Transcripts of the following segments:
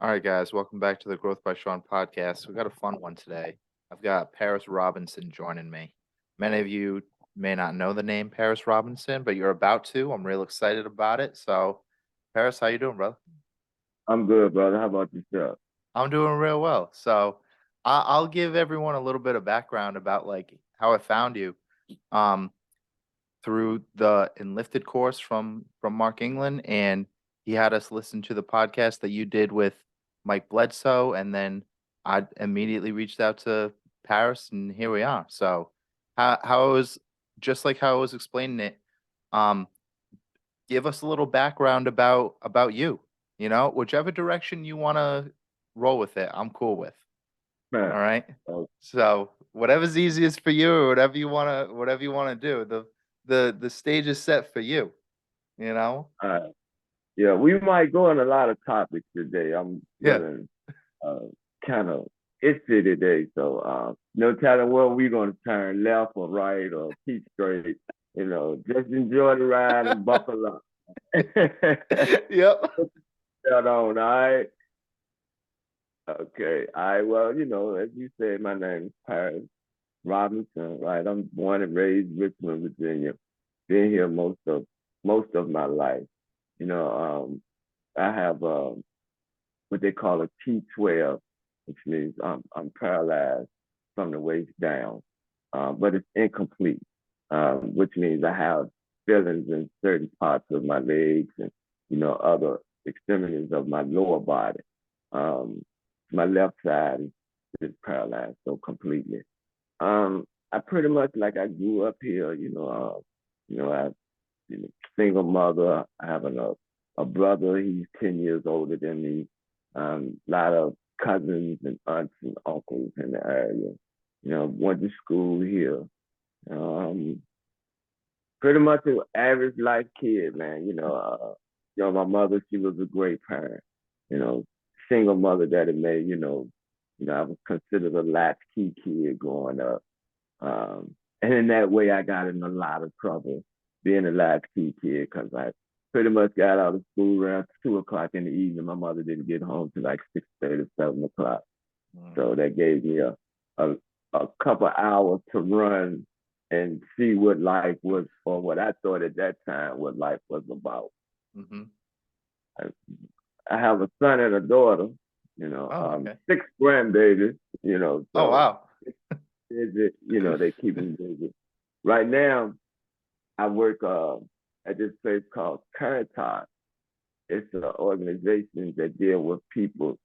All right, guys, welcome back to the Growth by Shawn podcast. We got a fun one today. I've got Paris Robinson joining me. Many of you may not know the name Paris Robinson, but you're about to. I'm real excited about it. So, Paris, how you doing, brother? I'm good, brother. How about yourself? I'm doing real well. So, I'll give everyone a little bit of background about like how I found you. Um, through the Enlifted course from Mark England, and he had us listen to the podcast that you did with Mike Bledsoe, and then I immediately reached out to Paris, and here we are. So, how I was just like how I was explaining it. Um, give us a little background about you. You know, whichever direction you want to roll with it, I'm cool with. All Man, right. uh, So whatever's easiest for you, or whatever you wanna do, the stage is set for you. You know. uh, yeah, we might go on a lot of topics today. I'm Yeah. feeling uh, kind of itchy today, so no telling where we're gonna turn left or right or keep straight. Just enjoy the ride and buckle up. Yep. Hold on, all right? Okay, Well, as you said, my name is Paris Robinson, right? I'm born and raised in Richmond, Virginia. Been here most of my life. You know, I have what they call a T12, which means I'm paralyzed from the waist down, but it's incomplete, which means I have feelings in certain parts of my legs and other extremities of my lower body. Um, my left side is paralyzed so completely. I pretty much like I grew up here. I single mother. I have a brother. He's 10 years older than me. A lot of cousins and aunts and uncles in the area. Went to school here. Um, Pretty much an average life kid, man. My mother, she was a great parent. You know, Single mother that it made. I was considered a latchkey kid growing up. And in that way, I got in a lot of trouble being a latchkey kid because I pretty much got out of school around 2 o'clock in the evening. My mother didn't get home till like 6:30, 7 o'clock. Mm. So that gave me a, a couple hours to run and see what life was, or what I thought at that time what life was about. Mhm. I, I have a son and a daughter, Oh, okay. six grandbabies, Oh, so wow. they keep me busy. Right now, I work at this place called Caritas. It's an organization that deal with people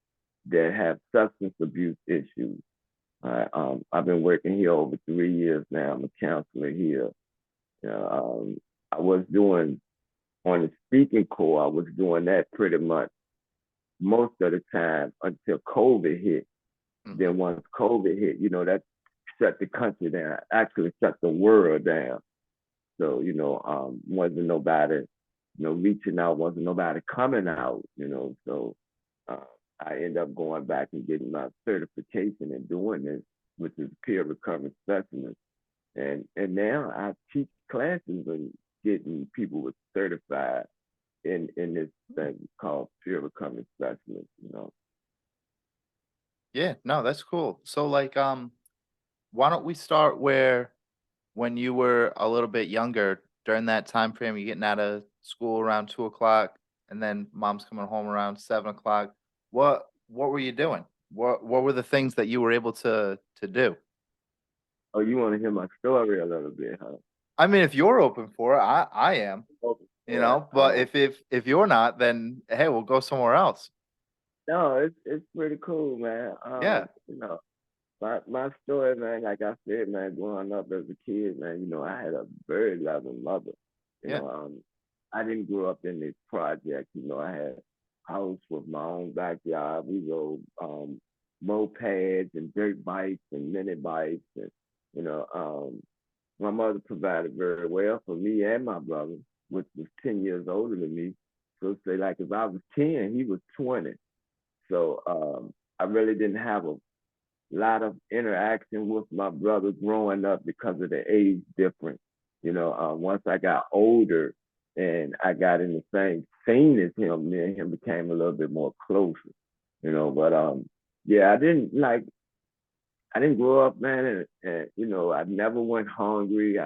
that have substance abuse issues. I've been working here over 3 years now. I'm a counselor here. You know, I was doing on the speaking core. I was doing that pretty much most of the time until COVID hit. Mhm. Then once COVID hit, that shut the country down. Actually, shut the world down. So, wasn't nobody, reaching out, wasn't nobody coming out. So uh, I end up going back and getting my certification and doing this, which is peer recovery specialist. And now I teach classes and getting people with certified in this thing called peer recovery specialist. Yeah, no, that's cool. So, like, why don't we start where when you were a little bit younger, during that time frame, you're getting out of school around 2 o'clock, and then mom's coming home around 7 o'clock. What were you doing? What were the things that you were able to do? Oh, you want to hear my story a little bit, huh? I mean, if you're open for it, I am, Okay. you know. But if you're not, then hey, we'll go somewhere else. No, it's pretty cool, man. Yeah, My story, man, like I said, man, growing up as a kid, man, I had a very loving mother. You yeah, know, um, I didn't grow up in this project. I had a house with my own backyard. We rode mopeds and dirt bikes and mini bikes, and you know, my mother provided very well for me and my brother, which was 10 years older than me. So say like if I was 10, he was 20. So I really didn't have a lot of interaction with my brother growing up because of the age difference. Once I got older and I got in the same scene as him, me and him became a little bit more closer. But yeah, I didn't grow up, man, and I never went hungry.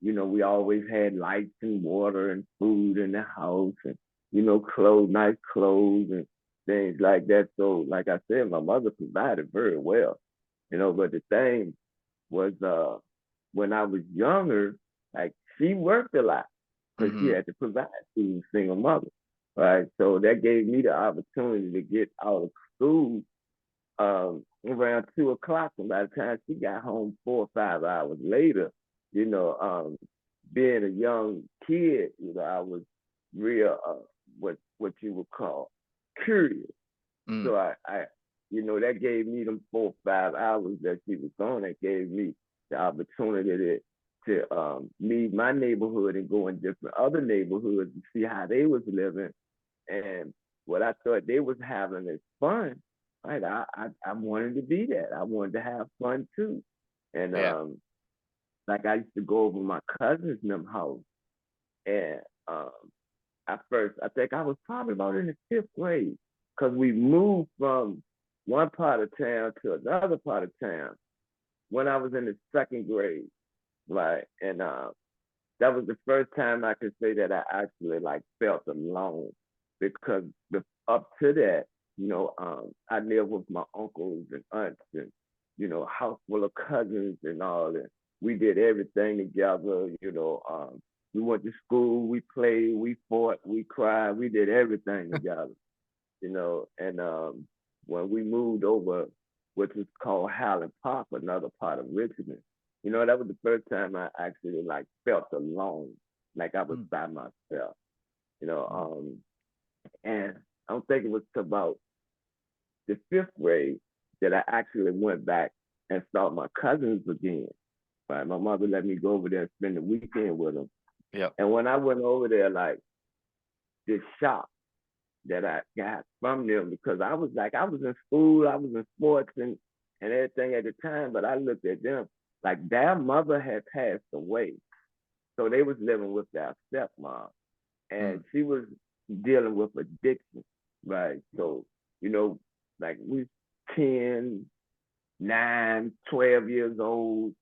We always had lights and water and food in the house, and clothes, nice clothes and things like that. So, like I said, my mother provided very well, But the thing was, when I was younger, like she worked a lot because she Mm-hmm. had to provide to a single mother, right? So that gave me the opportunity to get out of school around 2 o'clock, and by the time she got home 4 or 5 hours later, you know, um, being a young kid, I was real what you would call curious. Mm. So that gave me them 4 or 5 hours that she was gone. That gave me the opportunity to leave my neighborhood and go in different other neighborhoods and see how they was living and what I thought they was having is fun. Right, I wanted to be that. I wanted to have fun too, and Yeah. like I used to go over my cousin's them house, and um, at first I think I was probably about in the 5th grade, cause we moved from one part of town to another part of town when I was in the 2nd grade, right, and that was the first time I could say that I actually like felt alone because up to that, I lived with my uncles and aunts and, a house full of cousins and all that. We did everything together, we went to school, we played, we fought, we cried, we did everything together, and when we moved over, which is called Highland Park, another part of Richmond, that was the first time I actually like felt alone, like I was Mm. by myself, you know. Mm. And I don't think it was about the 5th grade that I actually went back and saw my cousins again. Right, my mother let me go over there and spend the weekend with them. Yep. And when I went over there, like this shock that I got from them because I was in school, I was in sports and everything at the time, but I looked at them like their mother had passed away. So they was living with their stepmom and Mm. she was dealing with addiction, right? So, you know, like we 10, 9, 12 years old.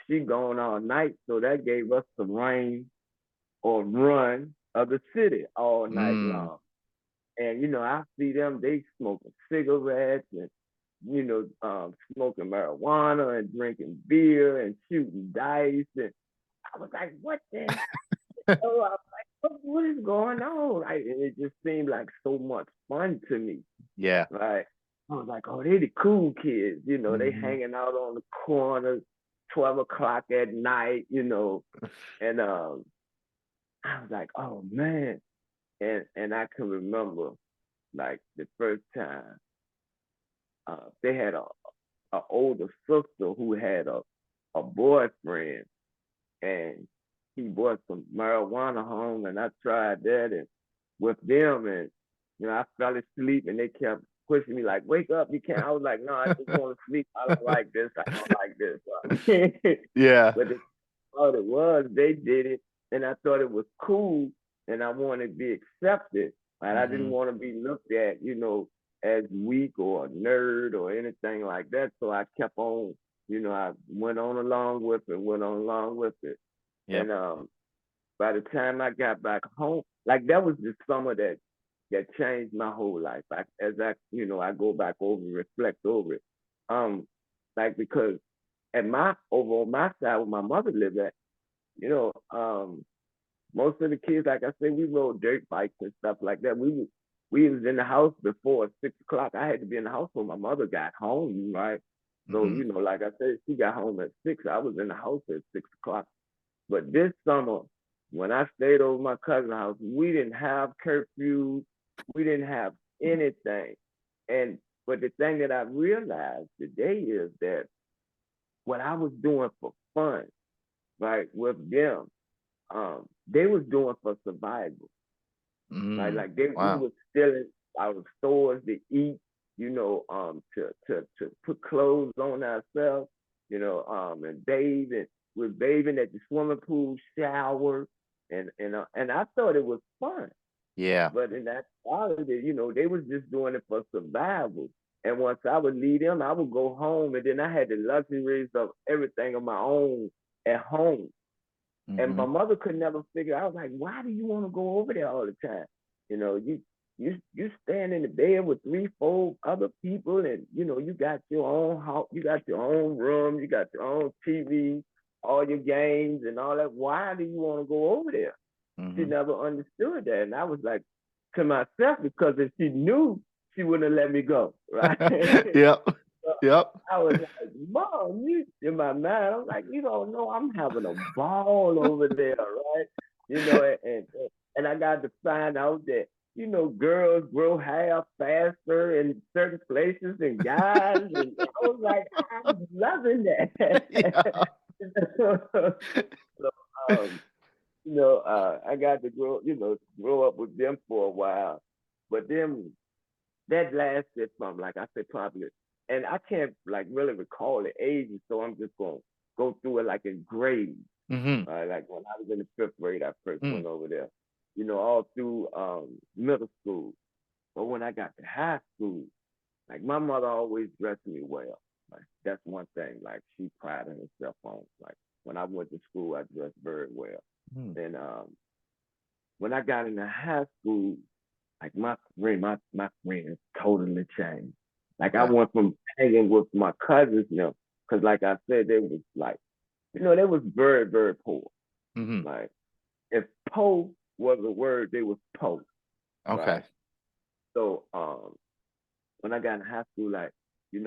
She gone all night. So that gave us the rain or run of the city all night Mm. long. And I see them, they smoking cigarettes and smoking marijuana and drinking beer and shooting dice. And I was like, what the hell? I was like, what is going on? Right? And it just seemed like so much fun to me. Yeah. Right. I was like, oh, they the cool kids, they Mm-hmm. hanging out on the corner, 12 o'clock at night, and I was like, oh man. And I can remember like the first time they had a older sister who had a boyfriend and he brought some marijuana home and I tried that and with them and I fell asleep and they kept pushing me like, wake up, you can't. I was like, no, I just want to sleep. I don't like this. I don't like this. Yeah. But all it was, they did it and I thought it was cool and I wanted to be accepted. And I didn't Mm-hmm. want to be looked at, as weak or a nerd or anything like that. So I kept on, I went on along with it, went on along with it. Yep. And by the time I got back home, like that was the summer that changed my whole life. As I go back over and reflect over it. Um, like because over on my side where my mother lived at, you know, um, most of the kids, like I said, we rode dirt bikes and stuff like that. We was in the house before 6 o'clock. I had to be in the house when my mother got home, right? So, Mm-hmm. like I said, she got home at 6. I was in the house at 6 o'clock. But this summer, when I stayed over my cousin's house, we didn't have curfew. We didn't have anything. And but the thing that I realized today is that what I was doing for fun, right, with them, they was doing for survival, right? Mm. Like we Wow. was stealing out of stores to eat, to put clothes on ourselves, and bathe and we're bathing at the swimming pool, shower, and I thought it was fun. Yeah. But in that quality, they was just doing it for survival. And once I would leave them, I would go home, and then I had the luxuries of everything on my own at home. And Mm-hmm. my mother could never figure. I was like, why do you want to go over there all the time? You stand in the bed with three, four other people, and you got your own house, you got your own room, you got your own TV, all your games and all that. Why do you want to go over there? She Mm-hmm. never understood that, and I was like to myself, because if she knew, she wouldn't have let me go, right? Yep. Yep. I was like, Mom, you in my mind, I'm like, you don't know, I'm having a ball over there, right? And I got to find out that, girls grow hair faster in certain places than guys. And I was like, I'm loving Yeah. that. so, um, I got to grow up with them for a while. But then that lasted from, like I said, probably, and I can't like really recall the ages, so I'm just gonna go through it like in grades. Mm-hmm. Like when I was in the fifth grade, I first Mm. went over there. All through middle school. But when I got to high school, like my mother always dressed me well. Like that's one thing. Like she prided herself on. Like when I went to school, I dressed very well. Mm. And when I got into high school, like my friends totally changed. Like I Okay. went from hanging with my cousins, because like I said, they was like, they was very, very poor. Mm-hmm. Like if poor was a word, they was poor, right? Okay. So when I got in high school, like, seeing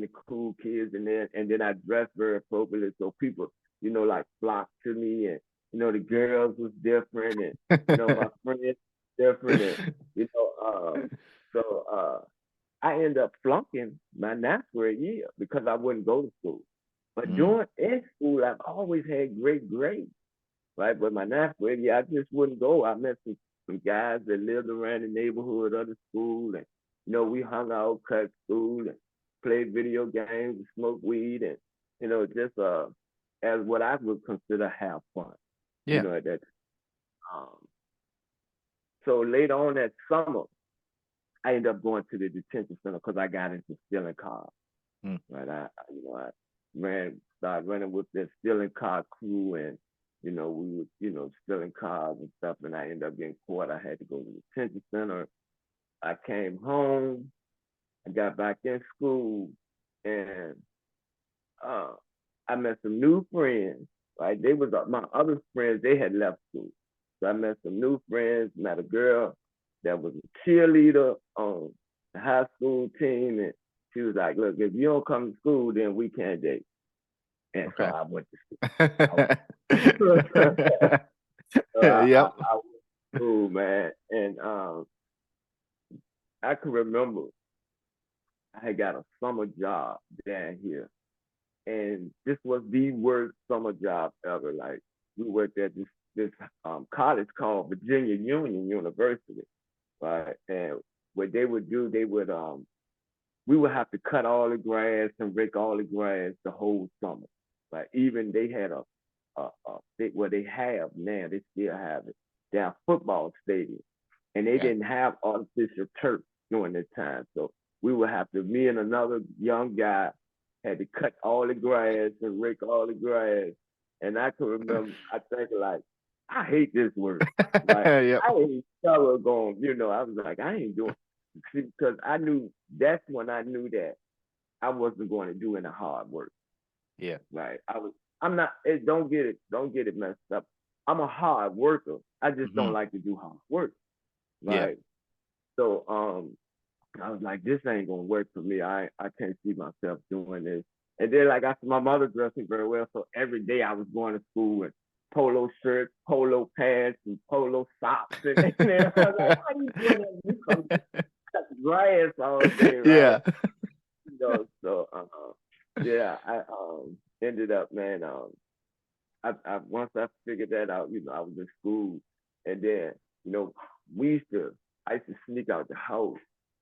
the cool kids and then I dressed very appropriately. So people, like flocked to me, and, the girls was different, and, my friends different. And, you know, so I ended up flunking my ninth grade year because I wouldn't go to school. But Mm. during in school, I've always had great grades, right? But my ninth grade year, I just wouldn't go. I met some guys that lived around the neighborhood of the school, and we hung out, cut school, and played video games, and smoked weed, and just as what I would consider have fun, Yeah. at that. Um, so later on that summer, I ended up going to the detention center because I got into stealing cars. Mm. Right, I started running with the stealing car crew, and we were stealing cars and stuff, and I ended up getting caught. I had to go to the detention center. I came home. I got back in school, and uh, I met some new friends. Right, they was my other friends. They had left school, so I met some new friends. Met a girl that was a cheerleader on the high school team, and she was like, "Look, if you don't come to school, then we can't date." And so Okay. I went to school. So Yep. I went to school, man, and I can remember I had got a summer job down here, and this was the worst summer job ever. Like we worked at this college called Virginia Union University, right? And what they would do, we would have to cut all the grass and rake all the grass the whole summer. Like even they had they have now, they still have it, their football stadium, and they Okay. didn't have artificial turf during this time. So we would have to, me and another young guy had to cut all the grass and rake all the grass. And I can remember, I think like, I hate this work. Like Yep. I ain't never going, I was like, I ain't doing, because I knew that's when I knew that I wasn't going to do any hard work. Yeah. Right. I'm not, don't get it messed up. I'm a hard worker. I just Mm-hmm. don't like to do hard work. Yeah. Right. So I was like, this ain't gonna work for me. I can't see myself doing this. And then like I said, my mother dressed me very well. So every day I was going to school in polo shirts, polo pants, and polo socks. And then I was like, how you doing that? You come cut the grass all day, right? Yeah. So yeah, I ended up, man, I once I figured that out, I was in school, and then you know I used to sneak out the house,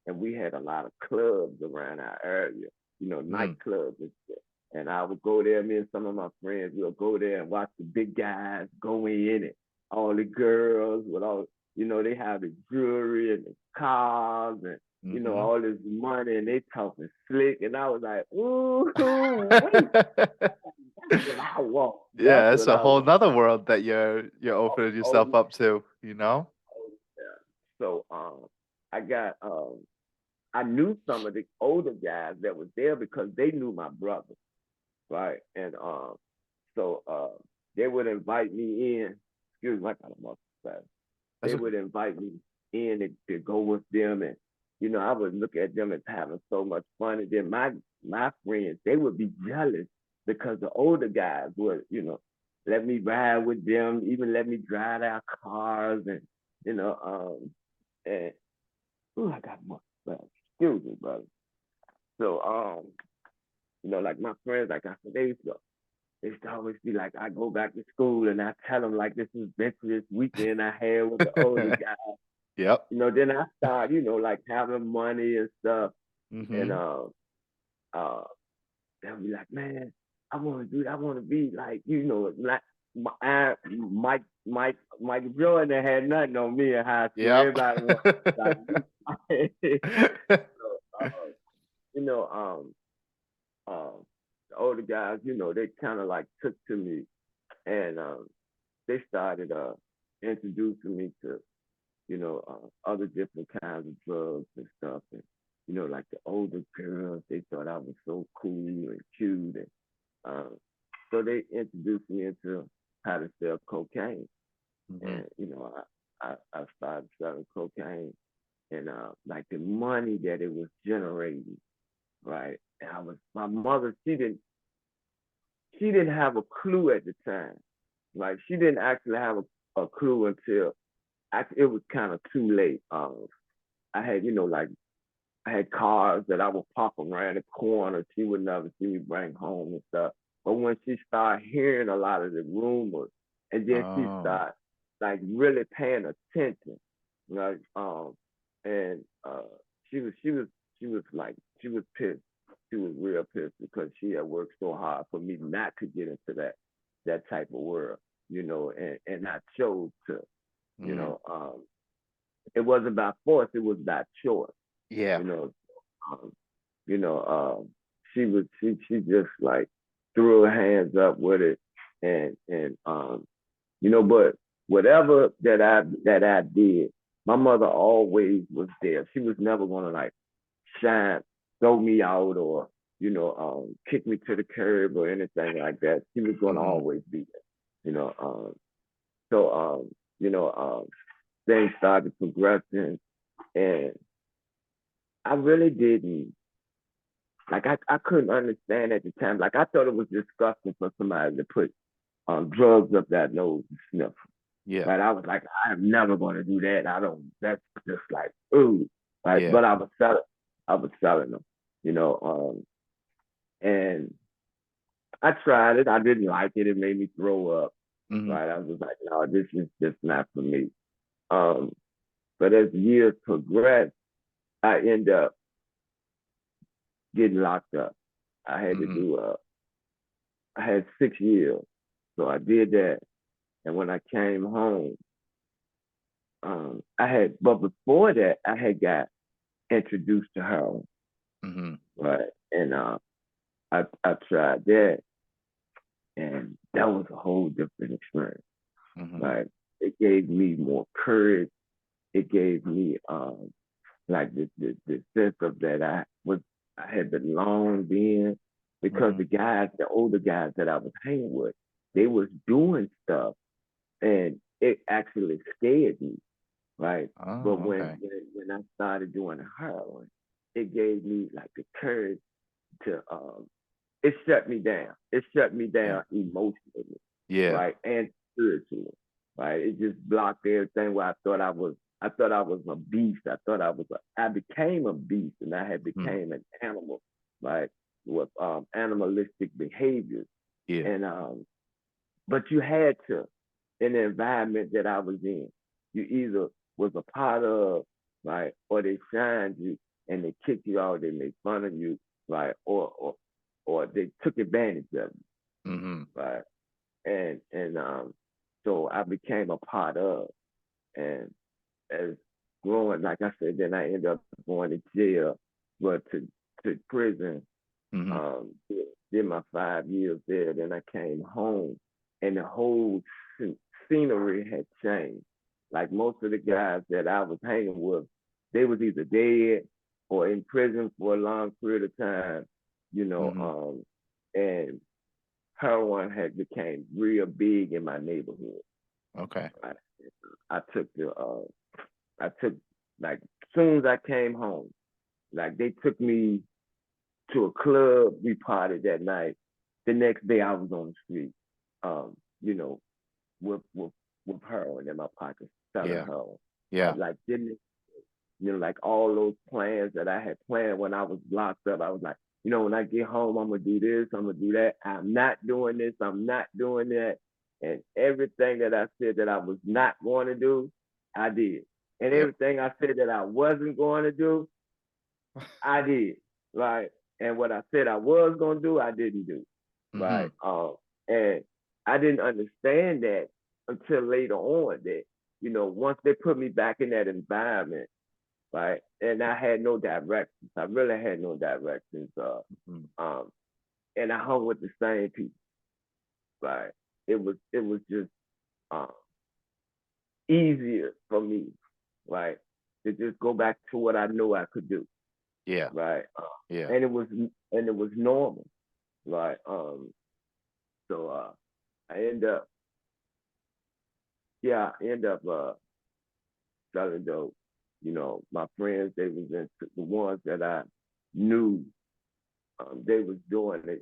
and we had a lot of clubs around our area, Mm. nightclubs and shit. And I would go there, me and some of my friends, we'll go there and watch the big guys go in it, all the girls with all. they have the jewelry and the cars and Mm-hmm. all this money, and they talking slick, and I was like, ooh, wait, that's what I want. That's Yeah, it's what a I whole want. nother world that you're Oh, opening oh, yourself up to, you know? oh, yeah. So I got I knew some of the older guys that was there because they knew my brother, right? And so they would invite me in. Excuse me, I got a muscle fast. That's They okay. would invite me in to go with them, and I would look at them as having so much fun. And then my friends, they would be jealous because the older guys would, let me ride with them, even let me drive their cars, and you know, and I got muscle fast. Excuse me, brother. So like my friends, like I said, they used to always be like, I go back to school and I tell them like this is this weekend I had with the older guy. Yep. Then I start, like having money and stuff, and Mm-hmm. uh, they'll be like, man, I want to do that. I want to be like, like Mike Jordan that had nothing on me in high school. Yep. Everybody was like, so, you know, the older guys, they kind of like took to me, and they started introducing me to other different kinds of drugs and stuff. And, like the older girls, they thought I was so cool and cute. And so they introduced me into how to sell cocaine. Mm-hmm. And, I started selling cocaine, and like the money that it was generating, right? And my mother, she didn't have a clue at the time. Like she didn't actually have a clue until it was kind of too late. I had, like I had cars that I would park around the corner. She would never see me bring home and stuff. But when she started hearing a lot of the rumors, and then she Oh. started like really paying attention, like and she was like she was pissed. She was real pissed because she had worked so hard for me not to get into that type of world, and I chose to, you Mm-hmm. know, it wasn't by force, it was by choice, Yeah. you know. Um, you know, she just like threw her hands up with it, and but whatever that I did, my mother always was there. She was never gonna like shine, throw me out, or kick me to the curb or anything like that. She was gonna Mm-hmm. always be there. You know, so you know, things started progressing, and I really didn't like. I couldn't understand at the time. Like I thought it was disgusting for somebody to put drugs up that nose and sniff. Yeah. Right? I was like, I am never going to do that. I don't. That's just like ooh. Right? Yeah. But I was selling. I was selling them. You know. And I tried it. I didn't like it. It made me throw up. Mm-hmm. Right? I was like, no, this is just not for me. Um, but as years progressed, I end up getting locked up. I had to Mm-hmm. do I had 6 years. So I did that. And when I came home, but before that, I had got introduced to heroin, Mm-hmm. right? And I tried that, and that was a whole different experience, Mm-hmm. right? It gave me more courage. It gave me like the sense of that I had belonged in, because Mm-hmm. the older guys that I was hanging with, they was doing stuff, and it actually scared me, right? But Oh, when okay. when I started doing heroin, it gave me like the courage to it shut me down. It shut me Yeah. down emotionally, Yeah. right? And spiritually, right? It just blocked everything where I thought I was a beast. I became a beast, and I had Mm. became an animal, right? With animalistic behaviors. Yeah. And but you had to, in the environment that I was in. You either was a part of, right, or they shined you and they kicked you out, they made fun of you, right, or they took advantage of you, Mm-hmm. right, and so I became a part of, and as growing, like I said, then I ended up going to jail, but to prison. Mhm. Did, did my 5 years there. Then I came home, and the whole scenery had changed. Like most of the guys that I was hanging with, they was either dead or in prison for a long period of time, you know. Mhm. And heroin had became real big in my neighborhood. Okay. I, I took I took like soon as I came home, like they took me to a club. We partied that night. The next day, I was on the street, you know, with with with heroin in my pocket, selling Yeah. heroin. Yeah. Like didn't like all those plans that I had planned when I was locked up. I was like, when I get home, I'm gonna do this, I'm gonna do that. I'm not doing this, I'm not doing that. And everything that I said that I was not going to do, I did. And Yep. everything I said that I wasn't going to do, I did. Right. And what I said I was gonna do, I didn't do. Right. Mhm. And I didn't understand that until later on that, once they put me back in that environment, right? And I had no directions. I really had no directions. Mhm. Um, and I hung with the same people. Right. It was just um easier for me, right? To just go back to what I knew I could do. Yeah. Right. Yeah. And it was normal. Right. So I end up I end up selling dope. My friends, they was into the ones that I knew, they was doing it,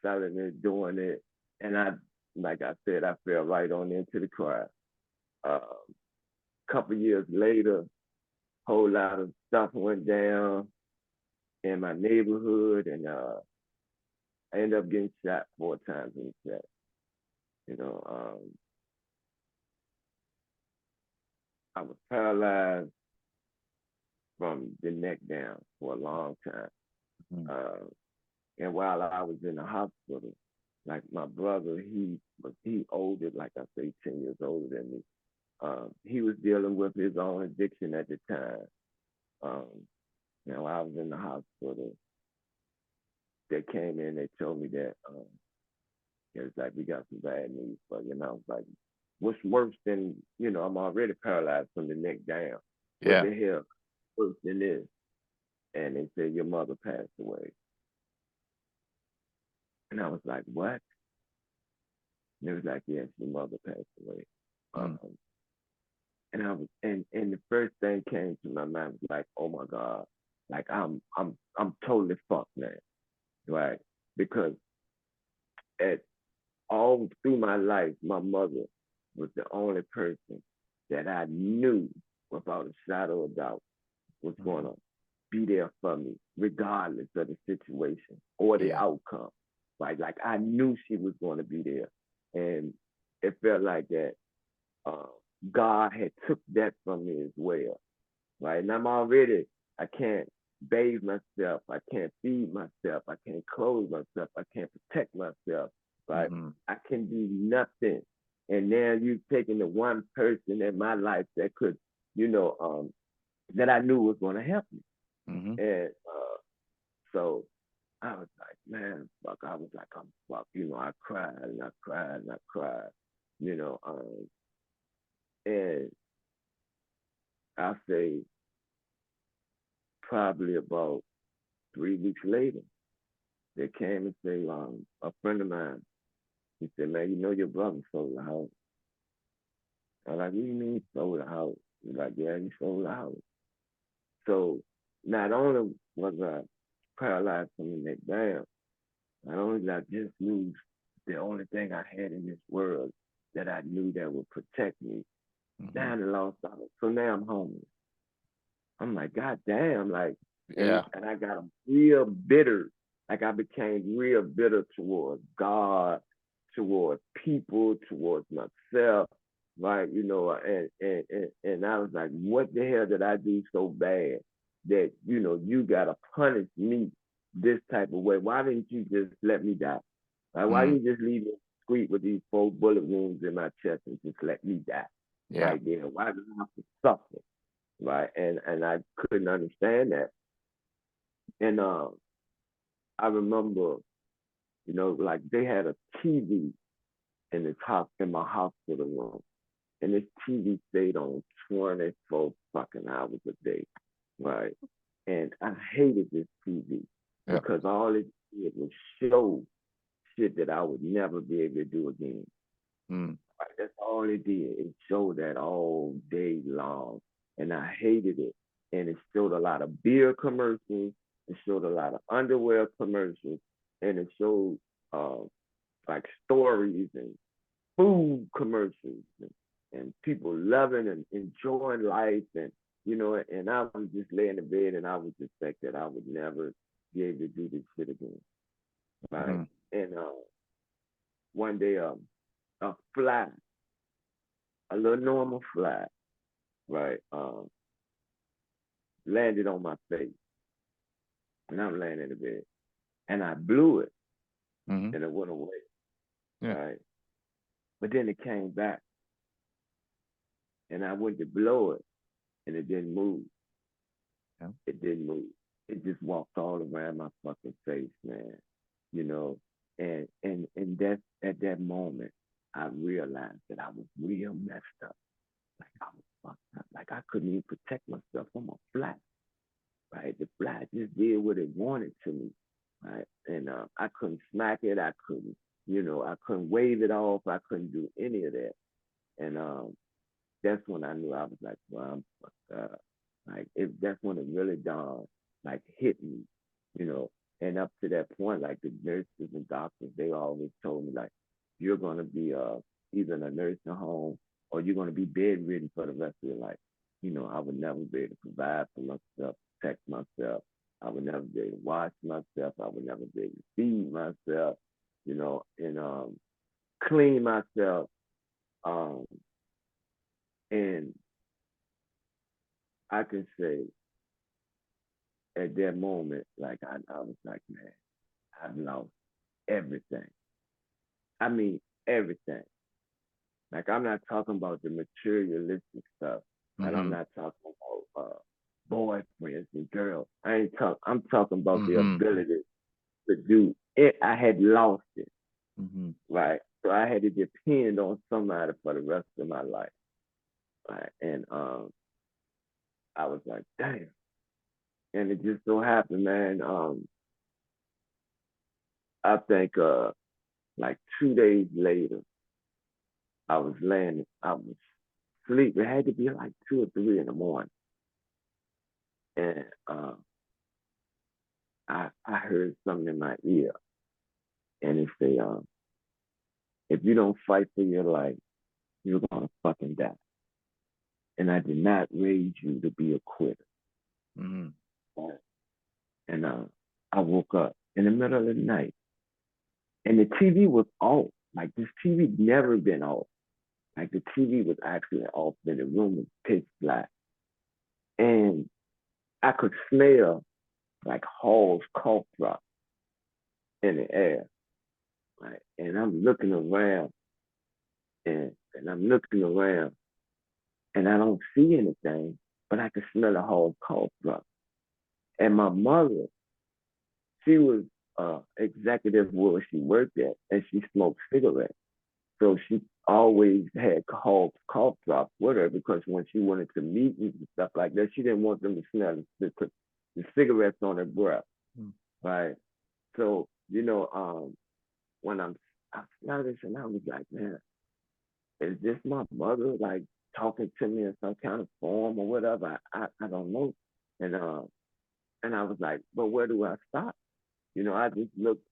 selling it, doing it. And like I said, I fell right on into the crowd. A couple years later, whole lot of stuff went down in my neighborhood, and I ended up getting shot 4 times in the chest. You know, I was paralyzed from the neck down for a long time. Mhm. Uh, and while I was in the hospital, like my brother, he older, like I say, 10 years older than me. He was dealing with his own addiction at the time. Um, I was in the hospital. They came in, they told me that it was like, we got some bad news for you. And I was like, what's worse than, I'm already paralyzed from the neck down. What Yeah. the hell worse than this? And they said, your mother passed away. And I was like, what? And it was like, yes, your mother passed away. Mm. Um, and I was, and the first thing came to my mind was like, oh my God, like I'm totally fucked now, right? Because at all through my life, my mother was the only person that I knew without a shadow of doubt was going Mhm. to be there for me, regardless of the situation or the Yeah. outcome. Right? Like I knew she was going to be there, and it felt like that. Uh, God had took that from me as well. Right? And I can't bathe myself. I can't feed myself. I can't clothe myself. I can't protect myself. Right? Mhm. I can do nothing. And now you've taken the one person in my life that could, that I knew was going to help me. Mhm. And so I was like, man, fuck. I was like, I'm fucked. I cried and I cried and I cried. You know, um, and I say probably about 3 weeks later, they came and say, a friend of mine, he said, man, your brother sold the house. I'm like, what do you mean he sold the house? He's like, yeah, he sold the house. So not only was I paralyzed from the neck down, not only did I just lose the only thing I had in this world that I knew that would protect me, Mhm. now I lost all. So now I'm homeless. I'm like, God damn, like, and Yeah. and I got real bitter. Like I became real bitter towards God, towards people, towards myself. Right, and I was like, what the hell did I do so bad that you gotta punish me this type of way? Why didn't you just let me die? Like, why Mm. didn't you just leave me street with these 4 bullet wounds in my chest and just let me die? Yeah. right there? Why do I have to suffer? Right. And I couldn't understand that. And I remember, like they had a TV in this house in my hospital room. And this TV stayed on 24 fucking hours a day. Right. And I hated this TV Yeah. because all it did was show shit that I would never be able to do again. Mm. Right? That's all it did. It showed that all day long. And I hated it. And it showed a lot of beer commercials. It showed a lot of underwear commercials. And it showed uh, like stories and food commercials and people loving and enjoying life. And I was just laying in bed and I would just think that I would never be able to do this shit again. Right. Mm-hmm. And one day a fly, a little normal fly, right, landed on my face. And I'm laying in the bed. And I blew it Mm-hmm. and it went away. Yeah. Right. But then it came back and I went to blow it and it didn't move. Yeah. It didn't move. It just walked all around my fucking face, man. You know, and that's at that moment I realized that I was real messed up. Like I was fucked up. Like I couldn't even protect myself from a fly. Right? The fly just did what it wanted to me. Right? And I couldn't smack it. I couldn't, I couldn't wave it off. I couldn't do any of that. And that's when I knew I was like, well, I'm fucked up. That's when it really dawned, like hit me, you know. And up to that point, like the nurses and doctors, they always told me like, you're gonna be either in a nursing home or you're gonna be bedridden for the rest of your life. I would never be able to provide for myself, protect myself. I would never be able to wash myself. I would never be able to feed myself, and clean myself. Um, and I can say at that moment, like I was like, man, I've lost everything. I mean, everything. Like I'm not talking about the materialistic stuff, and I'm Mm-hmm. not talking about boyfriends and girls. I'm talking about the Mm-hmm. ability to do it. I had lost it, Mm-hmm. right? So I had to depend on somebody for the rest of my life, right? And I was like, damn. And it just so happened, man. I think like 2 days later, I was asleep. It had to be like 2 or 3 in the morning. And I heard something in my ear. And it said, if you don't fight for your life, you're going to fucking die. And I did not raise you to be a quitter. Mm-hmm. And I woke up in the middle of the night. And the TV was off. Like this TV never been off. Like the TV was actually off, and the room was pitch black. And I could smell like Hall's cough drop in the air. Right? And I'm looking around and I'm looking around and I don't see anything, but I can smell the Hall's cough drop. And my mother, she was executive where she worked at and she smoked cigarettes. So she always had cough drops with her because when she wanted to meetings and stuff like that, she didn't want them to smell the cigarettes on her breath. Mm. Right. So, when I smelled this and I was like, man, is this my mother like talking to me in some kind of form or whatever? I don't know. And and I was like, but where do I start? I just looked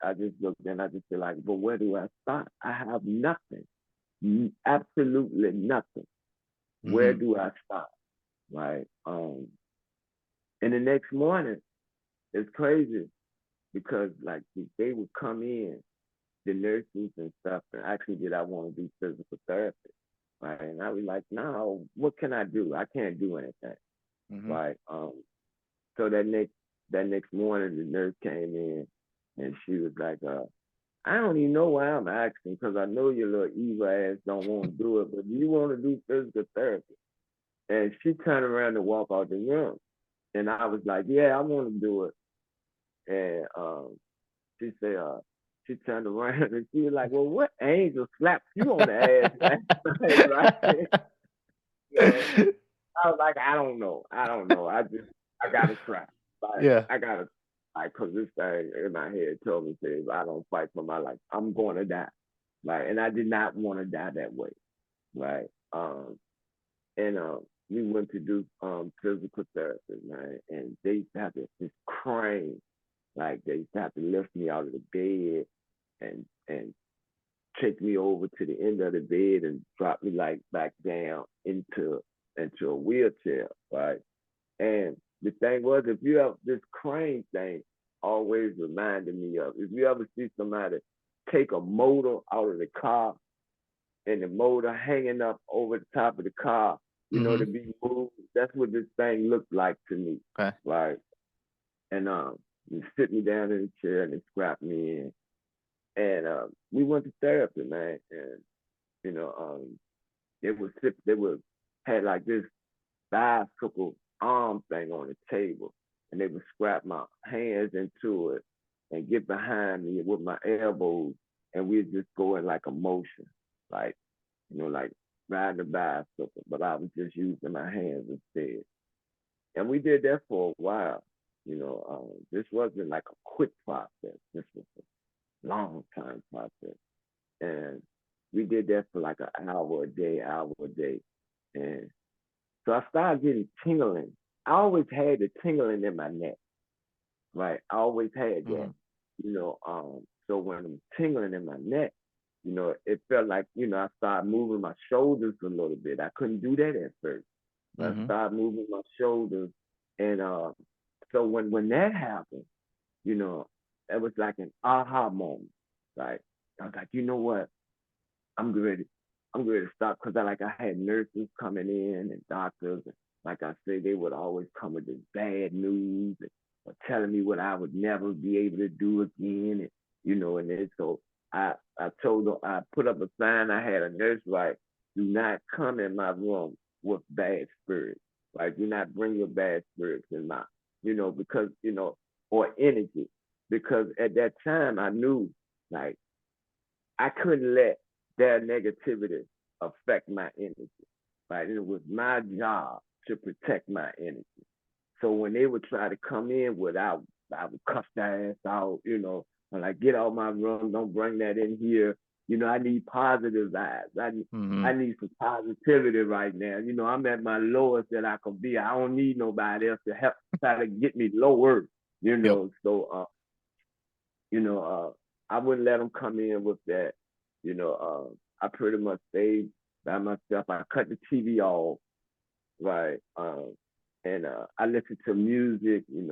and I just feel like, but where do I start? I have nothing. Absolutely nothing. Where Mm-hmm. do I start? Right. And the next morning, it's crazy because like they would come in, the nurses and stuff, and actually did I want to do physical therapy? Right. And I was like, no, what can I do? I can't do anything. Mm-hmm. Right. So that next morning the nurse came in and she was like, I don't even know why I'm asking because I know your little evil ass don't want to do it, but you want to do physical therapy. And she turned around and walked out the room. And I was like, yeah, I want to do it. And she said, she turned around and she was like, well, what angel slapped you on the ass last night, right? So I was like, I don't know. I don't know. I got to try. Like, Yeah. I got to, like, because this thing in my head told me, says, I don't fight for my life, I'm going to die. Like, and I did not want to die that way. Right. And we went to do physical therapy, man. And they used to have this crane. Like, they used to have to lift me out of the bed and take me over to the end of the bed and drop me like back down into a wheelchair, right? And the thing was, if you have this crane thing, always reminded me of if you ever see somebody take a motor out of the car and the motor hanging up over the top of the car, Mm-hmm. to be moved. That's what this thing looked like to me, Okay. right? And they sit me down in the chair and they strap me in, and we went to therapy, man. And you know, they would had like this bicycle arm thing on the table, and they would scrap my hands into it and get behind me with my elbows, and we'd just go in like a motion, like like riding a bicycle, but I was just using my hands instead. And we did that for a while. This wasn't like a quick process. This was a long time process. And we did that for like an hour a day, hour a day. And so I started getting tingling. I always had the tingling in my neck, right? I always had that. Mm-hmm. So when I'm tingling in my neck, it felt like, I started moving my shoulders a little bit. I couldn't do that at first. But I Mm-hmm. started moving my shoulders. And so when that happened, you know, it was like an aha moment. Right. I was like, you know what? I'm ready. I'm ready to stop because I had nurses coming in and doctors. And like I said, they would always come with this bad news or telling me what I would never be able to do again. And then so I told them, I put up a sign. I had a nurse write, do not come in my room with bad spirits. Like, do not bring your bad spirits in my, because, or energy. Because at that time I knew, like, I couldn't let their negativity affect my energy. Right? And it was my job to protect my energy. So when they would try to come in I would cuss their ass out, and like, get out my room, don't bring that in here. I need positive vibes. Mm-hmm. I need some positivity right now. I'm at my lowest that I can be. I don't need nobody else to help try to get me lower. Yep. You know, I wouldn't let them come in with that. I pretty much stayed by myself. I cut the TV off, right? And I listened to music, and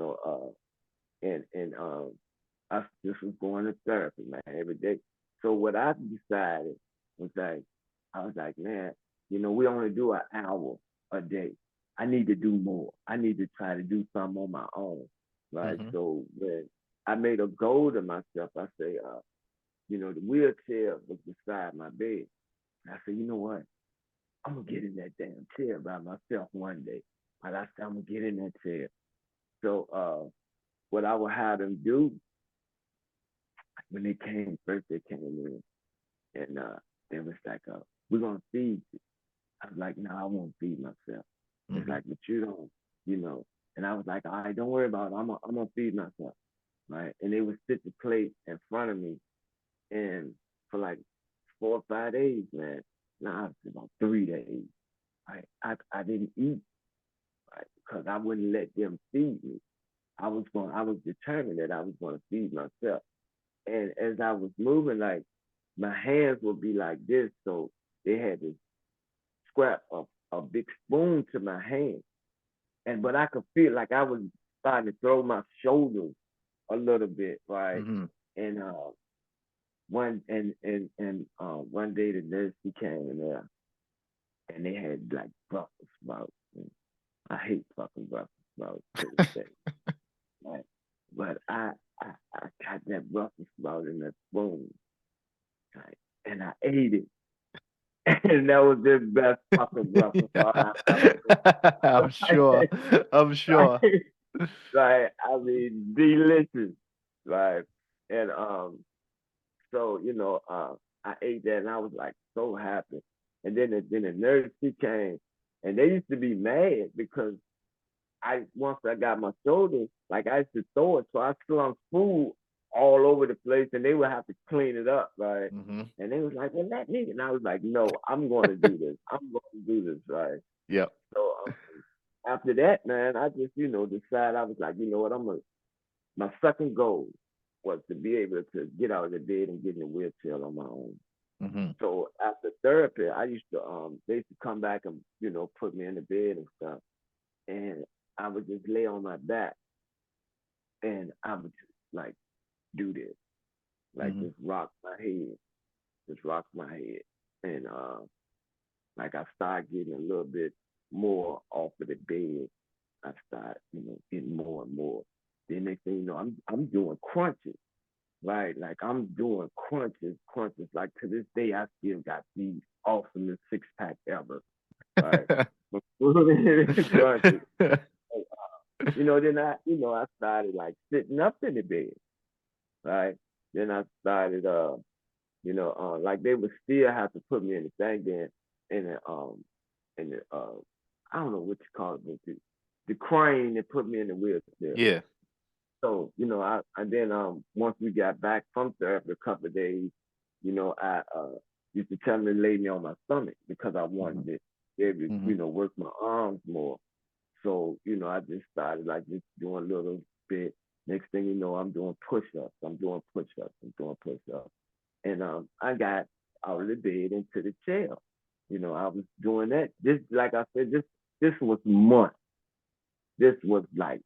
I just was going to therapy, man, every day. So what I decided was like, I was like, man, we only do an hour a day. I need to do more. I need to try to do something on my own, right? Mm-hmm. So when I made a goal to myself, I say, the wheelchair was beside my bed. And I said, you know what? I'm gonna get in that damn chair by myself one day. And I said, I'm gonna get in that chair. So what I would have them do when they came first, they came in and they was like, we're gonna feed you. I was like, no, I won't feed myself. It's Mm-hmm. like, but you don't, you know. And I was like, all right, don't worry about it. I'm gonna feed myself, right? And they would sit the plate in front of me, and for like 4 or 5 days, man. Nah, it's about 3 days. I didn't eat, right? Because I wouldn't let them feed me. I was determined that I was gonna feed myself. And as I was moving, like my hands would be like this, so they had to scrap a big spoon to my hand. But I could feel like I was starting to throw my shoulders a little bit, right? Mm-hmm. And one day the nurse came in there and they had like Brussels sprouts. And I hate fucking Brussels sprouts to this day. Right? But I got that Brussels sprout in that spoon. ate it. And that was the best fucking breakfast I've ever I'm sure. I'm sure. had. Like, I mean, delicious. Like, and so I ate that and I was like so happy. And then the nurse she came, and they used to be mad because I once I got my shoulders, like I used to throw it, so I slung food all over the place, and they would have to clean it up, right? Hmm. And they was like, "Well, let me," and I was like, "No, I'm going to do this. I'm going to do this, right?" Yep. So after that, man, I just decided I was like, you know what, I'm gonna. My second goal was to be able to get out of the bed and get in a wheelchair on my own. Hmm. So after therapy, I used to they used to come back and put me in the bed and stuff, and I would just lay on my back and I would just like do this, like Hmm. just rock my head, and like I started getting a little bit more off of the bed. I started, getting more and more. Then next thing you know, I'm doing crunches, right? Like I'm doing crunches. Like to this day, I still got the awesomest 6 pack ever, right? Crunches. Then I started like sitting up in the bed, right? Then I started like they would still have to put me in the thing then in the I don't know what you call it, but the crane that put me in the wheelchair. Yeah. So, I and then once we got back from therapy a couple of days, I used to tell them to lay me on my stomach because I Hmm. wanted to be able to, Hmm. work my arms more. So, I just started like just doing a little bit. Next thing you know, I'm doing push-ups. I'm doing push-ups. I'm doing push-ups. And I got out of the bed into the chair. I was doing that. This, like I said, this was months. This was like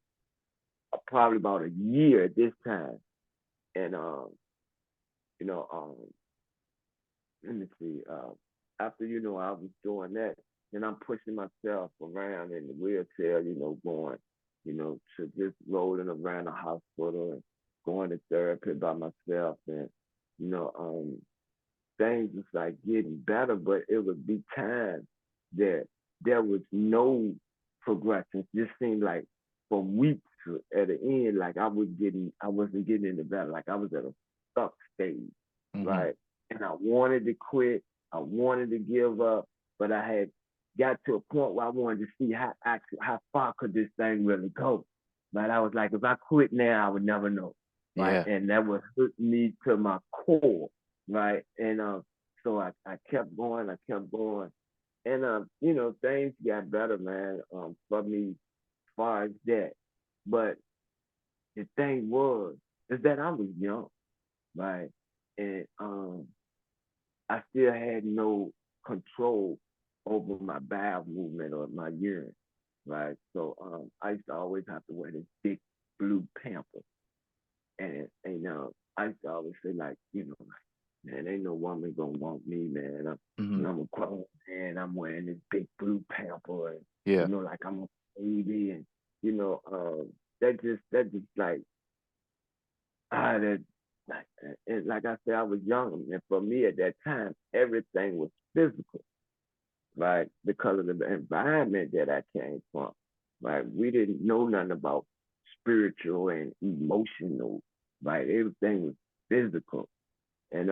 probably about a year at this time. And you know, let me see. After I was doing that, and I'm pushing myself around in the wheelchair, going, to just rolling around the hospital and going to therapy by myself, and you know, things was like getting better, but it would be times that there was no progression. It just seemed like for weeks at the end, like I wasn't getting any better. Like I was at a stuck stage, Hmm. right? And I wanted to quit. I wanted to give up, but I had got to a point where I wanted to see how far could this thing really go. But I was like, if I quit now, I would never know, right? Yeah. And that would hurt me to my core, right? And so I kept going, and things got better, man, for me as far as that. But the thing was is that I was young, right? And I still had no control over my bowel movement or my urine, right? So I used to always have to wear this big blue pamper, and I used to always say like, man, ain't no woman gonna want me, man. Hmm. I'm a grown man. I'm wearing this big blue pamper, and Yeah. like I'm a baby, and you know, that just like that. Like, and like I said, I was young, and for me at that time, everything was physical, right? Because of the environment that I came from, right? We didn't know nothing about spiritual and emotional, right? Everything was physical, and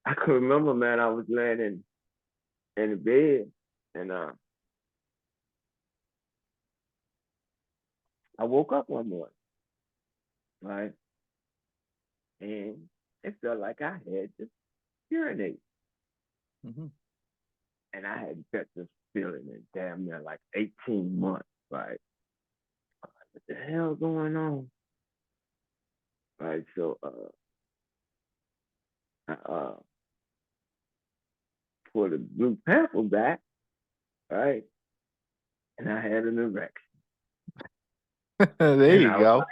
I can remember, man, I was laying in the bed, and I woke up one morning, right? And it felt like I had to urinate. Hmm. And I had got this feeling in damn near like 18 months, right? What the hell going on? Right. So I pulled the blue pamper back, right? And I had an erection. There And you I was go. like,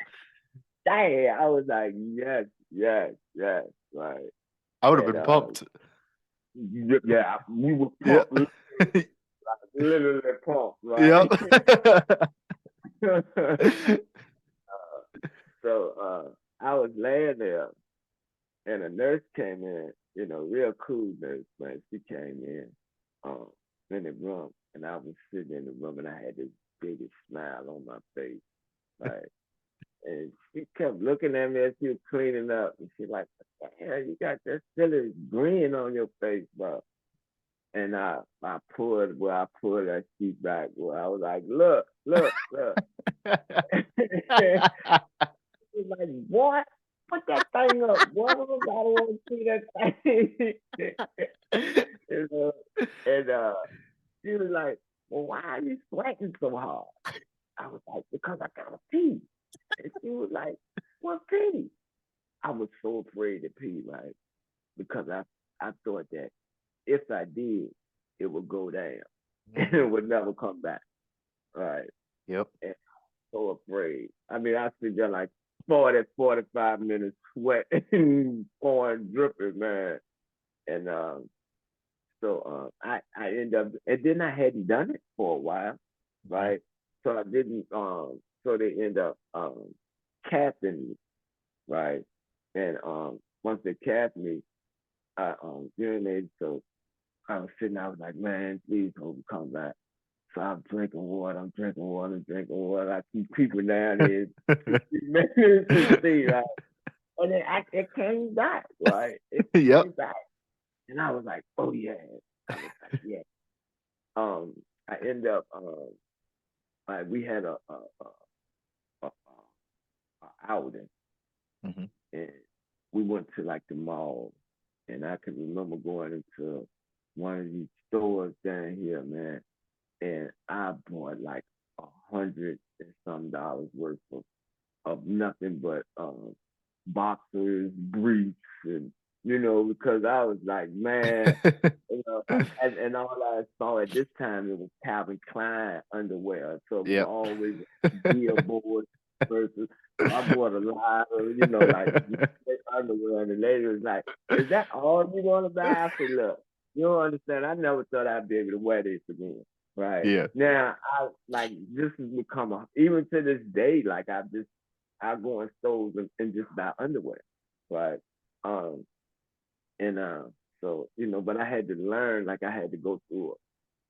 damn, I was like, yes, yes, yes, right. I would have And been pumped. yeah, we were Yeah. pumped, literally pumped, right? Yep. So I was laying there, and a nurse came in, on my face, right? And she kept looking at me as she was cleaning up, and she like, "Damn, you got that silly grin on your face, bro." And I pulled where I pulled that sheet back. Where I was like, "Look, look, look." She's like, "What? Put that thing up, boy. I don't want to see that thing." and, uh, and she was like, "Well, why are you sweating so hard?" I was like, "Because I gotta pee." And she was like, "What pee?" I was so afraid to pee, right? Because I thought that if I did, it would go down and it Mhm. would never come back, right? Yep. And so afraid. I mean, I sit there like 40, 45 minutes sweating, pouring, dripping, man. And I end up, and then I hadn't done it for a while, Mhm. right? So I didn't, so they end up capping me, right? And once they capped me, I urinated. So I was sitting, I was like, man, please hope it come back. So I'm drinking water, I'm drinking water, I'm drinking water. I keep creeping down here, 60 minutes to see, right? And then it came back, right? It Yep. came back. And I was like, oh yeah. I was like, yeah. I end up like we had a outing, Mhm. and we went to like the mall, and I can remember going into one of these stores down here, man, and I bought like $100 and some worth of nothing but boxers, briefs, and because I was like, man, and all I saw at this time it was Calvin Klein underwear, so it was Yep. always billboard versus. So I bought a lot of, like underwear, and the lady was like, "Is that all you want to buy?" I said, "Look, you don't understand. I never thought I'd be able to wear this again." Right Yeah. now, I like this has become even to this day, like I go in stores and just buy underwear, right? Um, and so but I had to learn, like I had to go through it.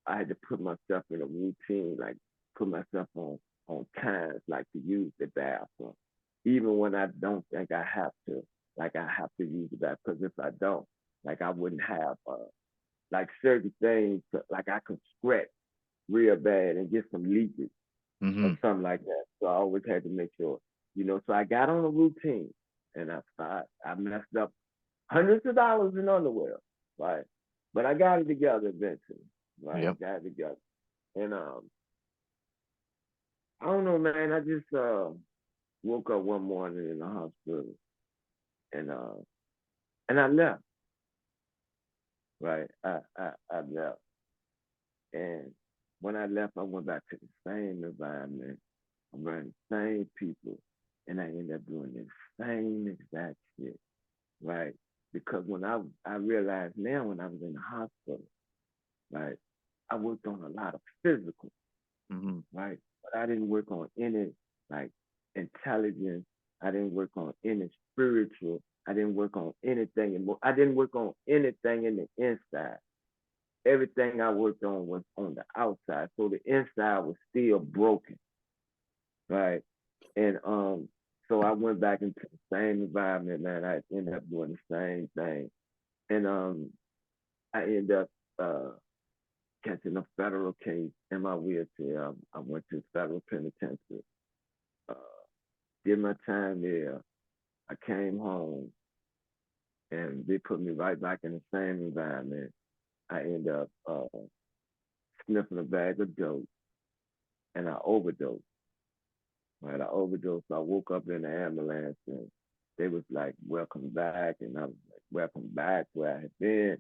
I had to put myself in a routine, like put myself on times, like to use the bathroom, even when I don't think I have to. Like I have to use the bathroom because if I don't, like I wouldn't have like certain things, like I could sweat real bad and get some leakage or Mhm. something like that. So I always had to make sure, So I got on a routine, and I messed up hundreds of dollars in underwear, right? But I got it together eventually, right? Yep. Got it together, and I don't know, man. I just woke up one morning in the hospital, and uh, and I left, right? I left, and when I left, I went back to the same environment, around the same people, and I ended up doing the same exact shit, right? Because when I realized now when I was in the hospital, right, I worked on a lot of physical, Mhm. right? But I didn't work on any like intelligence. I didn't work on any spiritual. I didn't work on anything. I didn't work on anything in the inside. Everything I worked on was on the outside. So the inside was still broken, right? And so I went back into the same environment, man. I ended up doing the same thing. And I ended up catching a federal case in my wheelchair. I went to federal penitentiary. Uh, did my time there. I came home and they put me right back in the same environment. I ended up sniffing a bag of dope and I overdosed. Right, I overdosed. I woke up in the ambulance and they was like, "Welcome back," and I was like, "Welcome back where I had been."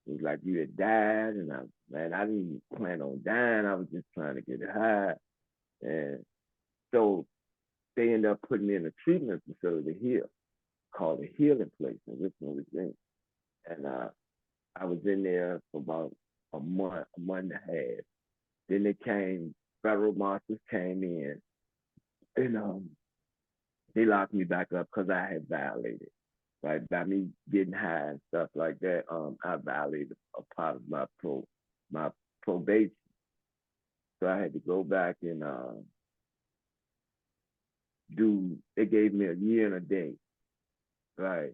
It was like you had died, and I didn't plan on dying. I was just trying to get high, and so they ended up putting me in a treatment facility here called the Healing Place in Richmond, Virginia. And I was in there for about a month and a half. Then federal marshals came in, and they locked me back up because I had violated. Right, by me getting high and stuff like that, I violated a part of my probation. So I had to go back and they gave me a year and a day, right?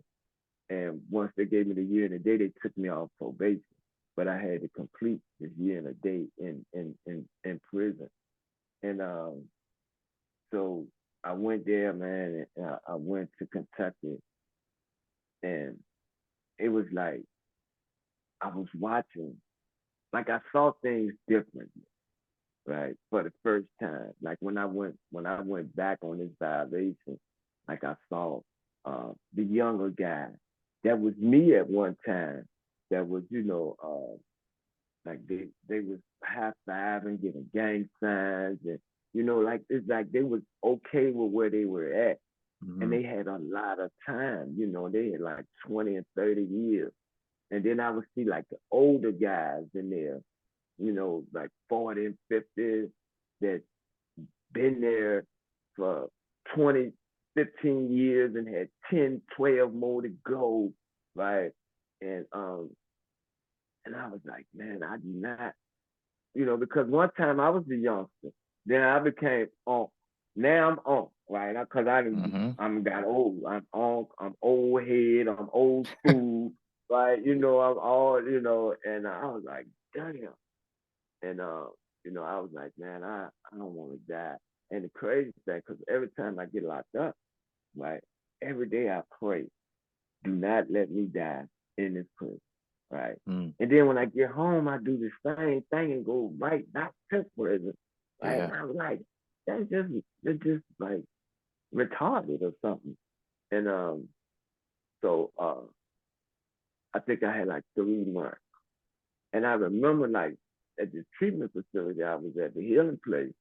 And once they gave me the year and a day, they took me off probation. But I had to complete this year and a day in prison. And so I went there, man, and I went to Kentucky, and it was like I was watching, like I saw things differently, right? For the first time, like when I went back on this violation, like I saw the younger guy that was me at one time, that was like they was high fiving, giving gang signs, and like it's like they was okay with where they were at, and Mhm. they had a lot of time. They had like 20 and 30 years, and then I would see like the older guys in there, like 40 and 50 that been there for 20, 15 years and had 10, 12 more to go, right? And and I was like, man, I do not, because one time I was a youngster, then I became on. Now I'm on, right? Because Mhm. I'm got old. I'm on. I'm old head. I'm old school, right? I'm all, and I was like, damn. And I was like, man, I don't want to die. And the crazy thing, because every time I get locked up, right, every day I pray, do not let me die in this prison, right? Mm. And then when I get home, I do the same thing and go right back to prison, right? Yeah. And I was like, that's just like retarded or something. And so I think I had like 3 months. And I remember like at the treatment facility I was at, the healing place,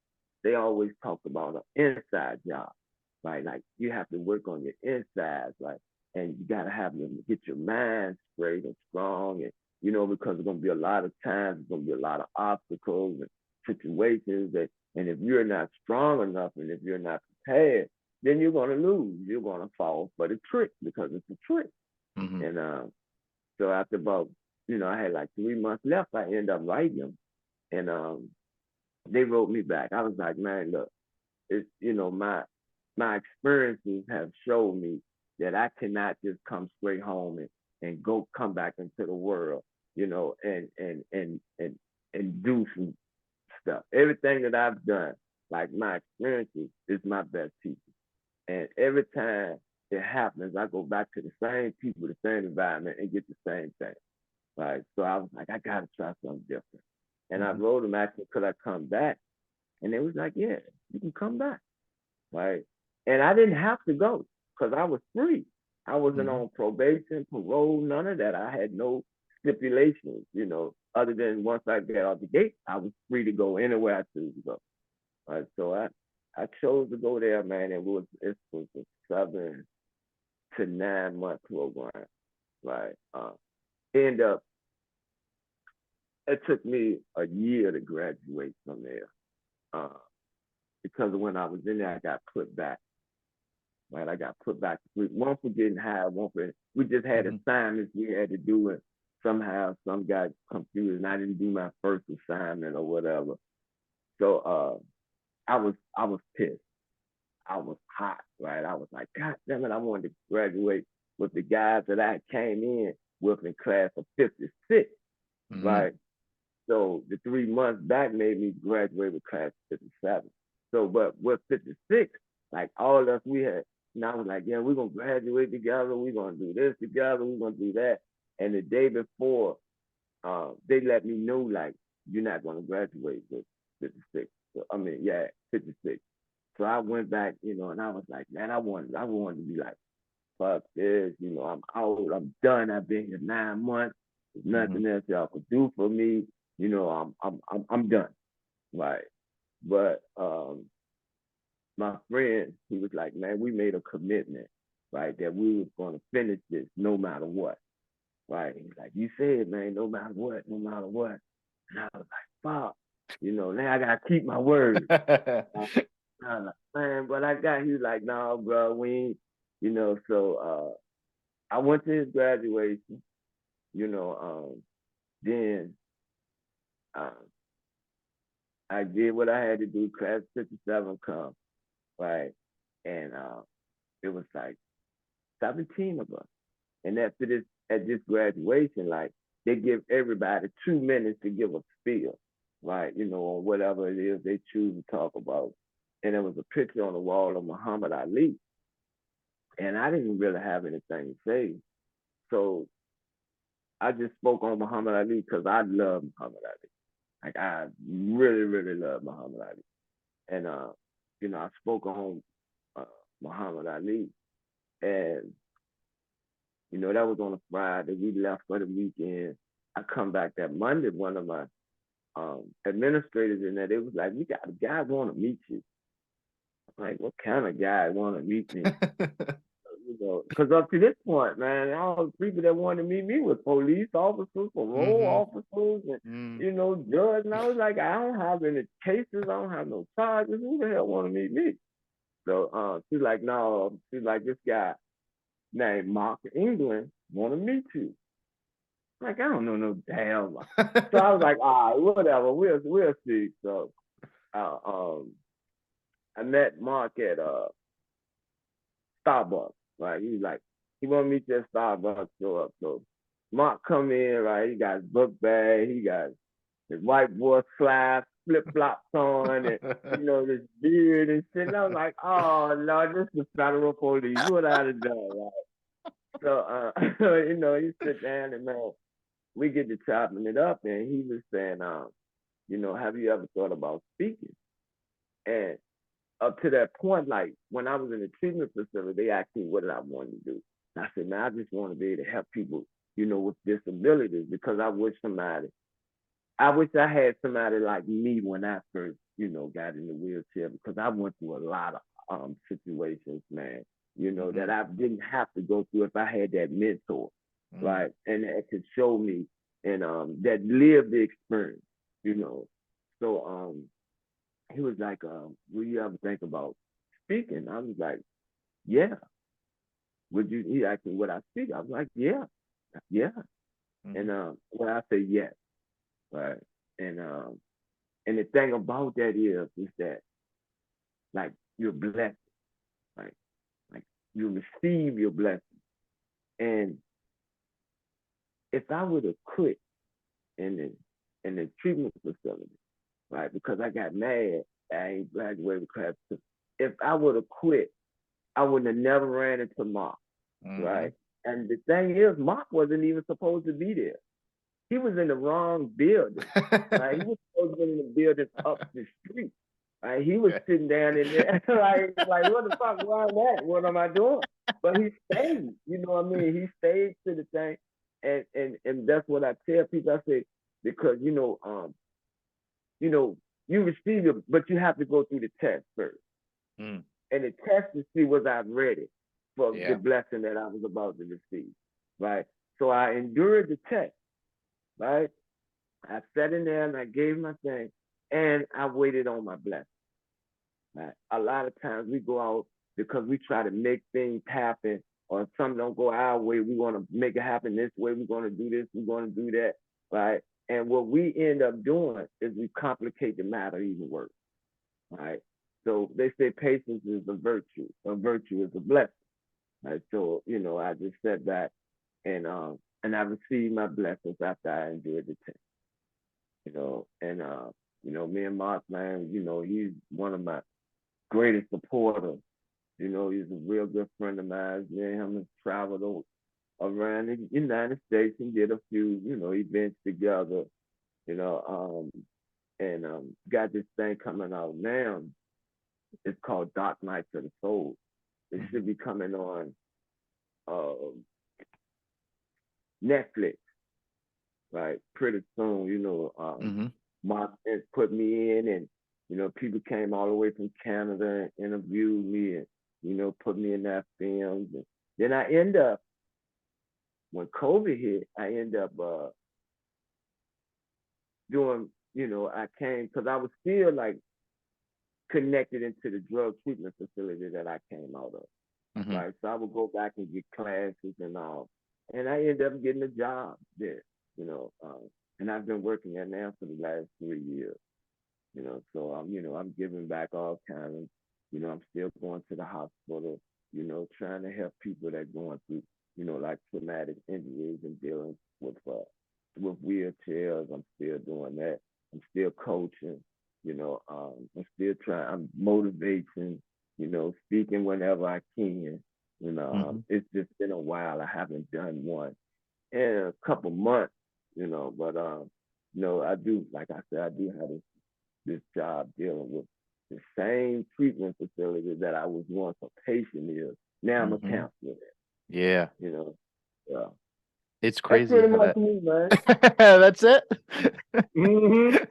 they always talked about an inside job, right? Like you have to work on your insides, like, and you gotta have to get your mind straight and strong, and because there's gonna be a lot of times, there's gonna be a lot of obstacles and situations that, and if you're not strong enough, and if you're not prepared, then you're gonna lose. You're gonna fall for the trick because it's a trick. Mhm. And so after about, I had like 3 months left, I ended up writing them. And they wrote me back. I was like, man, look, it's my experiences have shown me that I cannot just come straight home and go come back into the world, and do some stuff. Everything that I've done, like my experiences, is my best teacher. And every time it happens, I go back to the same people, the same environment, and get the same thing. Right. So I was like, I gotta try something different. And I Mhm. wrote them asking could I come back? And they was like, yeah, you can come back. Right. And I didn't have to go because I was free. I wasn't Mhm. on probation, parole, none of that. I had no stipulations, other than once I got out the gate, I was free to go anywhere I choose to go. Right. So I chose to go there, man. It was a 7 to 9 month program. Right. End up it took me a year to graduate from there, uh, because when I was in there, I got put back. Right, I got put back. One for getting high, one for we just had Mhm. assignments we had to do, and somehow some got confused, and I didn't do my first assignment or whatever. So I was pissed. I was hot. Right, I was like, God damn it, I wanted to graduate with the guys that I came in with in class of '56. Mhm. Right, so the 3 months back made me graduate with class 57. So, but with 56, like all of us, we had, and I was like, yeah, we're going to graduate together. We're going to do this together. We're going to do that. And the day before, they let me know, like, you're not going to graduate with 56. So, I mean, yeah, 56. So I went back, and I was like, man, I wanted to be like, fuck this, I'm out, I'm done. I've been here 9 months. There's Mhm. nothing else y'all could do for me. I'm done. Right. But my friend, he was like, man, we made a commitment, right, that we was gonna finish this no matter what. Right. He's like, you said, man, no matter what, no matter what. And I was like, fuck, now I gotta keep my word. I was like, man, but he was like, no, bro, we ain't, so I went to his graduation, then uh, I did what I had to do, class 57 come, right? and it was like 17 of us. And after this, at this graduation, like they give everybody 2 minutes to give a spiel, right? You know, on whatever it is they choose to talk about. And there was a picture on the wall of Muhammad Ali, and I didn't really have anything to say, so I just spoke on Muhammad Ali because I love Muhammad Ali. Like I really, really love Muhammad Ali, and you know, I spoke on uh, Muhammad Ali, and you know, that was on a Friday. We left for the weekend. I come back that Monday. One of my administrators in there, they was like, "We got a guy want to meet you." I'm like, "What kind of guy want to meet me?" You know, because up to this point, man, all the people that wanted to meet me were police officers, parole Mm-hmm. officers, and Mm. you know, judge. And I was like, I don't have any cases. I don't have no charges. Who the hell want to meet me? So she's like, no. She's like, this guy named Mark England want to meet you. Like, I don't know no damn. So I was like, all right, whatever. We'll see. So uh, um, I met Mark at Starbucks. Right, he was like, he want to meet you at Starbucks. Show up. So Mark come in. Right, he got his book bag. He got his white boy slides, flip flops on, and you know this beard and shit. And I was like, oh no, this is federal police. What I done done, right? So you know, he sit down and man, we get to chopping it up, and he was saying, you know, have you ever thought about speaking? And up to that point, like when I was in the treatment facility, they asked me what did I want to do. And I said, man, I just want to be able to help people, you know, with disabilities because I wish I had somebody like me when I first, you know, got in the wheelchair because I went through a lot of situations, man, you know, Mm-hmm. that I didn't have to go through if I had that mentor, Mm. right? And that could show me and that lived the experience, you know. So he was like, will you ever think about speaking? I was like, yeah. Would you? He asked me would I speak? I was like, yeah, yeah. Mm. And well, I said yes, right? And and the thing about that is that like you're blessed, right? Like you receive your blessing. And if I would have quit in the treatment facility, right? Because I got mad, I ain't graduated class. If I would have quit, I would have never ran into Mark, Mm-hmm. right? And the thing is, Mark wasn't even supposed to be there. He was in the wrong building, right? He was supposed to be in the building up the street. Right? He was sitting down in there like what the fuck, where I'm at? What am I doing? But he stayed, you know what I mean? He stayed to the thing. And that's what I tell people. I say, because you know, you receive it, but you have to go through the test first. Mm. And the test to see was I ready for the Yeah. blessing that I was about to receive. Right. So I endured the test, right? I sat in there and I gave my thing and I waited on my blessing. Right? A lot of times we go out because we try to make things happen or something don't go our way. We want to make it happen this way. We're going to do this. We're going to do that. Right. And what we end up doing is we complicate the matter even worse. Right. So they say patience is a virtue. A virtue is a blessing. Right. So, you know, I just sat back and I received my blessings after I endured the test. You know, and you know, me and Mark, man, you know, he's one of my greatest supporters. You know, he's a real good friend of mine. Me and him have traveled around the United States and did a few, you know, events together. You know, and got this thing coming out now. It's called Dark Nights of the Soul. It Mm-hmm. should be coming on uh, Netflix, right? Pretty soon. You know, Mm-hmm. Mark has put me in, and you know, people came all the way from Canada and interviewed me, and you know, put me in that films. And then I end up when COVID hit, I end up doing, you know, I came because I was still like connected into the drug treatment facility that I came out of, Mm-hmm. right? So I would go back and get classes and all, and I ended up getting a job there, you know, and I've been working there now for the last 3 years. You know, so I'm, you know, I'm giving back all kinds of, I'm still going to the hospital, trying to help people that going through, like traumatic injuries and dealing with wheelchairs. I'm still doing that. I'm still coaching, I'm still trying, I'm motivating, speaking whenever I can. Mhm. It's just been a while. I haven't done one in a couple months, but I do, like I said, I do have this job dealing with the same treatment facility that I was once a patient is. Now I'm a Mhm. counselor Yeah. there, Yeah. It's That's crazy pretty how much that me, man. That's it? Mm-hmm.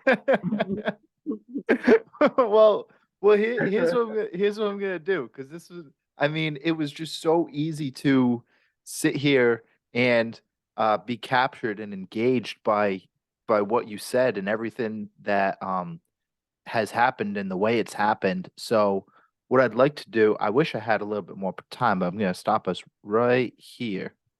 Well, here's what I'm gonna do, because this was, I mean, it was just so easy to sit here and be captured and engaged by what you said and everything that has happened and the way it's happened. So what I'd like to do, I wish I had a little bit more time, but I'm gonna stop us right here.